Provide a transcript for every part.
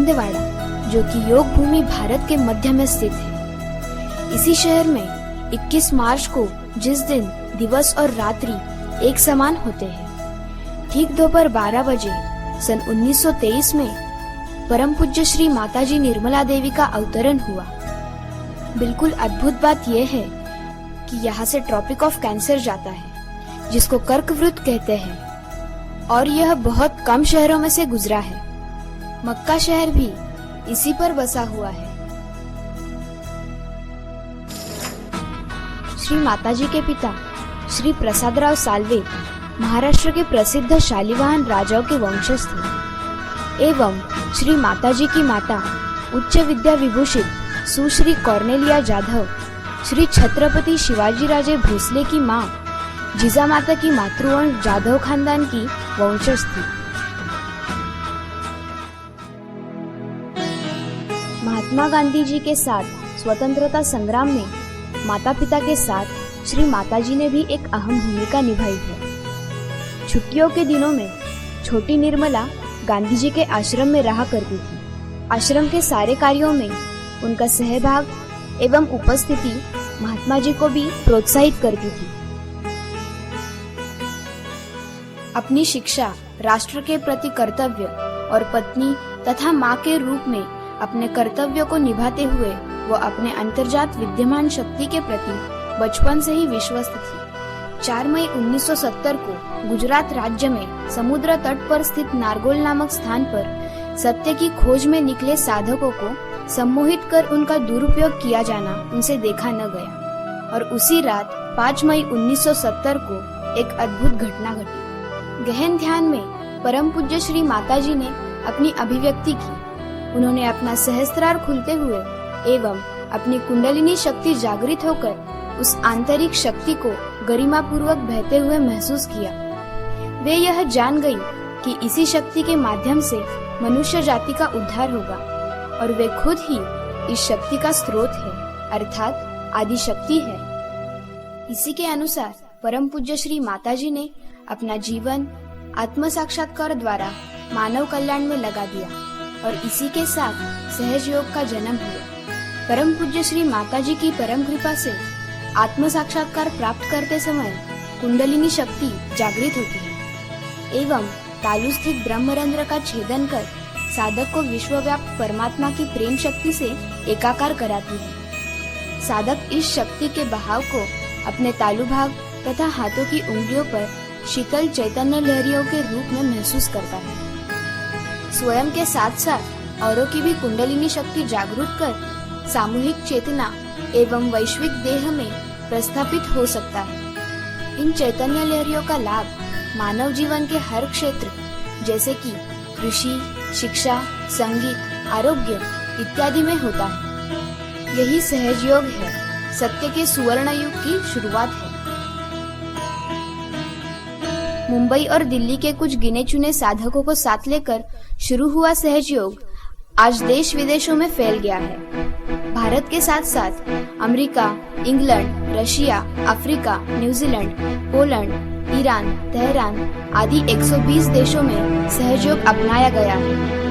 छिंदवाड़ा, जो कि योग भूमि भारत के मध्य में स्थित है। इसी शहर में 21 मार्च को, जिस दिन दिवस और रात्रि एक समान होते हैं, ठीक दोपहर 12 बजे सन 1923 में परम पूज्य श्री माताजी निर्मला देवी का अवतरण हुआ। बिल्कुल अद्भुत बात यह है कि यहाँ से ट्रॉपिक ऑफ कैंसर जाता है, जिसको कर्कवृत कहते हैं, और यह बहुत कम शहरों में से गुजरा है। मक्का शहर भी इसी पर बसा हुआ है। श्री माताजी के पिता श्री प्रसादराव साल्वे महाराष्ट्र के प्रसिद्ध शालिवाहन राजाओं के वंशज थे, एवं श्री माताजी की माता उच्च विद्या विभूषित सुश्री कॉर्नेलिया जाधव श्री छत्रपति शिवाजी राजे भोसले की माँ जिजामाता की मातृवंश जाधव खानदान की वंशज थी। महात्मा गांधी जी के साथ स्वतंत्रता संग्राम में माता पिता के साथ श्री माताजी ने भी एक अहम भूमिका निभाई है। छुट्टियों के दिनों में छोटी निर्मला गांधी जी के आश्रम में रहा करती थी। आश्रम के सारे कार्यों में उनका सहभाग एवं उपस्थिति महात्मा जी को भी प्रोत्साहित करती थी। अपनी शिक्षा, राष्ट्र के प्रति कर्तव्य और पत्नी तथा माँ के रूप में अपने कर्तव्यों को निभाते हुए वो अपने अंतर्जात विद्यमान शक्ति के प्रति बचपन से ही विश्वस्त थी। 4 मई 1970 को गुजरात राज्य में समुद्र तट पर स्थित नारगोल नामक स्थान पर सत्य की खोज में निकले साधकों को सम्मोहित कर उनका दुरुपयोग किया जाना उनसे देखा न गया, और उसी रात 5 मई 1970 को एक अद्भुत घटना घटी। गहन ध्यान में परम पूज्य श्री माताजी ने अपनी अभिव्यक्ति की। उन्होंने अपना सहस्त्रार खुलते हुए एवं अपनी कुंडलिनी शक्ति जागृत होकर उस आंतरिक शक्ति को गरिमा पूर्वक बहते हुए महसूस किया। वे यह जान गई कि इसी शक्ति के माध्यम से मनुष्य जाति का उद्धार होगा, और वे खुद ही इस शक्ति का स्रोत है, अर्थात आदि शक्ति है। इसी के अनुसार परम पूज्य श्री माताजी ने अपना जीवन आत्म साक्षात्कार द्वारा मानव कल्याण में लगा दिया, और इसी के साथ सहज योग का जन्म हुआ। परम पूज्य श्री माताजी की परम कृपा से आत्म साक्षात्कार प्राप्त करते समय कुंडलिनी शक्ति जागृत होती है एवं तालु स्थित ब्रह्मरंध्र का छेदन कर साधक को विश्वव्यापी परमात्मा की प्रेम शक्ति से एकाकार कराती है। साधक इस शक्ति के बहाव को अपने तालु भाग तथा हाथों की उंगलियों पर शीतल चैतन्य लहरियों के रूप में महसूस करता है। स्वयं के साथ साथ औरों की भी कुंडलिनी शक्ति जागरूक कर सामूहिक चेतना एवं वैश्विक देह में प्रस्थापित हो सकता है। इन चैतन्य लहरियों का लाभ मानव जीवन के हर क्षेत्र जैसे कि कृषि, शिक्षा, संगीत, आरोग्य इत्यादि में होता है। यही सहज योग है, सत्य के सुवर्ण युग की शुरुआत है। मुंबई और दिल्ली के कुछ गिने चुने साधकों को साथ लेकर शुरू हुआ सहज योग आज देश विदेशों में फैल गया है। भारत के साथ साथ America, England, Russia, Africa, New Zealand, Poland, Iran, Tehran आदि 120 देशों में सहज योग अपनाया गया है।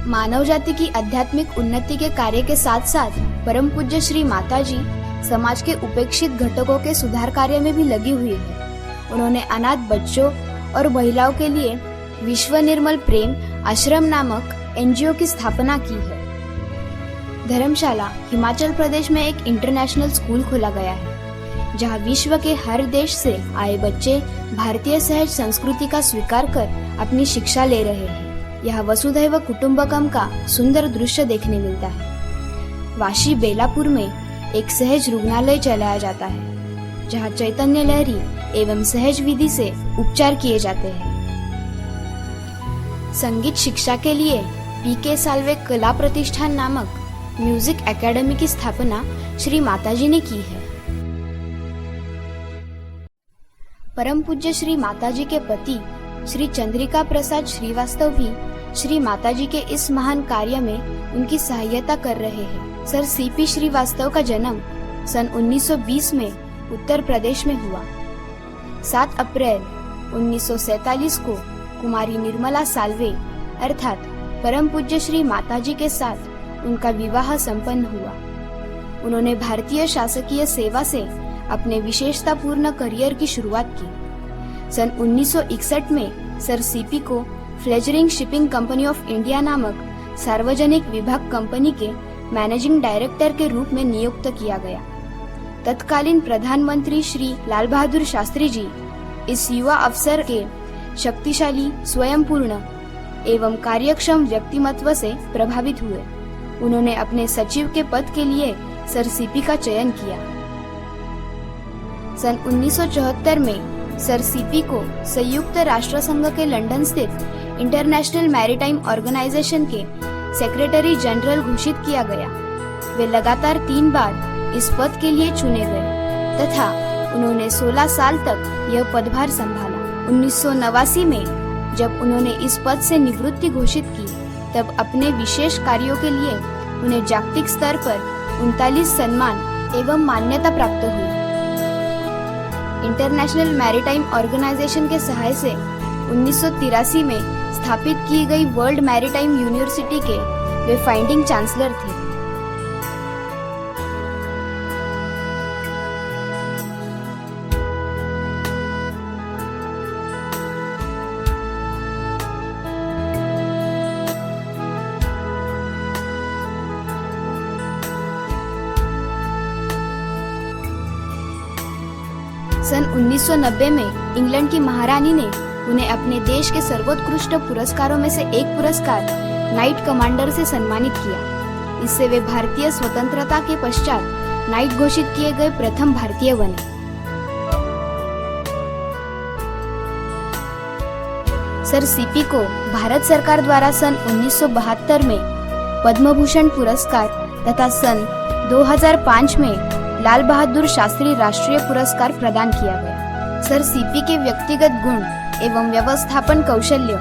मानव जाति की आध्यात्मिक उन्नति के कार्य के साथ साथ परम पूज्य श्री माताजी समाज के उपेक्षित घटकों के सुधार कार्य में भी लगी हुई है। उन्होंने अनाथ बच्चों और महिलाओं के लिए विश्व निर्मल प्रेम आश्रम नामक एनजीओ की स्थापना की है। धर्मशाला हिमाचल प्रदेश में एक इंटरनेशनल स्कूल खोला गया है, जहां विश्व के हर देश से आए बच्चे भारतीय सहज संस्कृति का स्वीकार कर अपनी शिक्षा ले रहे हैं। यहाँ वसुधैव कुटुंबकम का सुंदर दृश्य देखने मिलता है। वाशी बेलापुर में एक सहज रुग्णालय चलाया जाता है, जहां चैतन्य लहरी एवं सहज विधि से उपचार किए जाते हैं। संगीत शिक्षा के लिए पीके साल्वे कला प्रतिष्ठान नामक म्यूजिक एकेडमी की स्थापना श्री माताजी ने की है। परम पूज्य श्री माताजी के पति श्री चंद्रिका प्रसाद श्रीवास्तव भी श्री माताजी के इस महान कार्य में उनकी सहायता कर रहे हैं। सर सीपी श्रीवास्तव का जन्म सन 1920 में उत्तर प्रदेश में हुआ। 7 अप्रैल 1947 को कुमारी निर्मला साल्वे अर्थात परम पूज्य श्री माताजी के साथ उनका विवाह संपन्न हुआ। उन्होंने भारतीय शासकीय सेवा से अपने विशेषतापूर्ण करियर की शुरुआत की। सन 1961 में सर सीपी को फ्लेजरिंग शिपिंग कंपनी ऑफ इंडिया नामक सार्वजनिक विभाग कंपनी के मैनेजिंग डायरेक्टर के रूप में नियुक्त किया गया। तत्कालीन प्रधानमंत्री श्री लाल बहादुर शास्त्री जी इस युवा अफसर के शक्तिशाली, स्वयंपूर्ण एवं कार्यक्षम व्यक्तिमत्व से प्रभावित हुए। उन्होंने अपने सचिव के पद के लिए सर सीपी का चयन किया। सन 1974 में सर सीपी को संयुक्त राष्ट्र संघ के लंदन स्थित इंटरनेशनल मैरीटाइम ऑर्गेनाइजेशन के सेक्रेटरी जनरल घोषित किया गया। वे लगातार 3 बार इस पद के लिए चुने गए तथा उन्होंने 16 साल तक यह पदभार संभाला। 1989 में जब उन्होंने इस पद से निवृत्ति घोषित की, तब अपने विशेष कार्यों के लिए उन्हें जागतिक स्तर पर 39 सम्मान एवं मान्यता प्राप्त हुई। इंटरनेशनल मैरीटाइम ऑर्गेनाइजेशन के सहायता से 1983 में स्थापित की गई वर्ल्ड मैरीटाइम यूनिवर्सिटी के वे फाइंडिंग चांसलर थे। सन 1990 में इंग्लैंड की महारानी ने उन्हें अपने देश के सर्वोत्कृष्ट पुरस्कारों में से एक पुरस्कार नाइट कमांडर से सम्मानित किया। इससे वे भारतीय स्वतंत्रता के पश्चात नाइट घोषित किए गए प्रथम भारतीय बने। सर सीपी को भारत सरकार द्वारा सन 1972 में पद्म भूषण पुरस्कार तथा सन 2005 में लाल बहादुर शास्त्री राष्ट्रीय पुरस्कार प्रदान किया गया। सर सीपी के व्यक्तिगत गुण एवं व्यवस्थापन कौशल्य,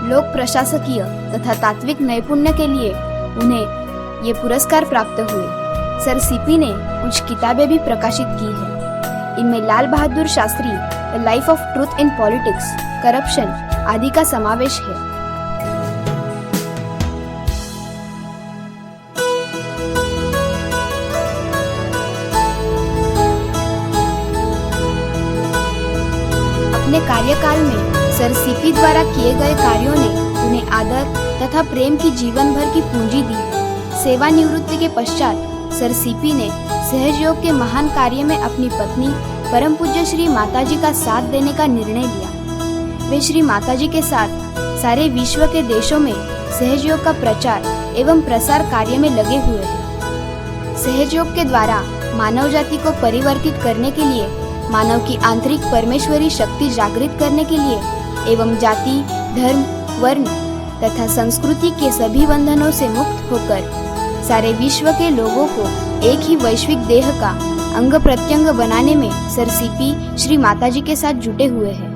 लोक प्रशासकीय तथा तात्विक नैपुण्य के लिए उन्हें ये पुरस्कार प्राप्त हुए। सर सीपी ने कुछ किताबें भी प्रकाशित की हैं। इनमें Lal Bahadur Shastri, the life of truth in politics, corruption आदि का समावेश है। अपने कार्यकाल में सर सीपी द्वारा किए गए कार्यों ने उन्हें आदर तथा प्रेम की जीवन भर की पूंजी दी। सेवानिवृत्ति के पश्चात सर सीपी ने सहयोग के महान कार्य में अपनी पत्नी परम पूज्य श्री माताजी का साथ देने का निर्णय लिया। वे श्री माताजी के साथ सारे विश्व के देशों में सहयोग का प्रचार एवं प्रसार कार्य में लगे हुए हैं। सहयोग के द्वारा मानव जाति को परिवर्तित करने के लिए, मानव की आंतरिक परमेश्वरी शक्ति जागृत करने के लिए एवं जाति, धर्म, वर्ण तथा संस्कृति के सभी बंधनों से मुक्त होकर सारे विश्व के लोगों को एक ही वैश्विक देह का अंग प्रत्यंग बनाने में सर सीपी श्री माताजी के साथ जुटे हुए हैं।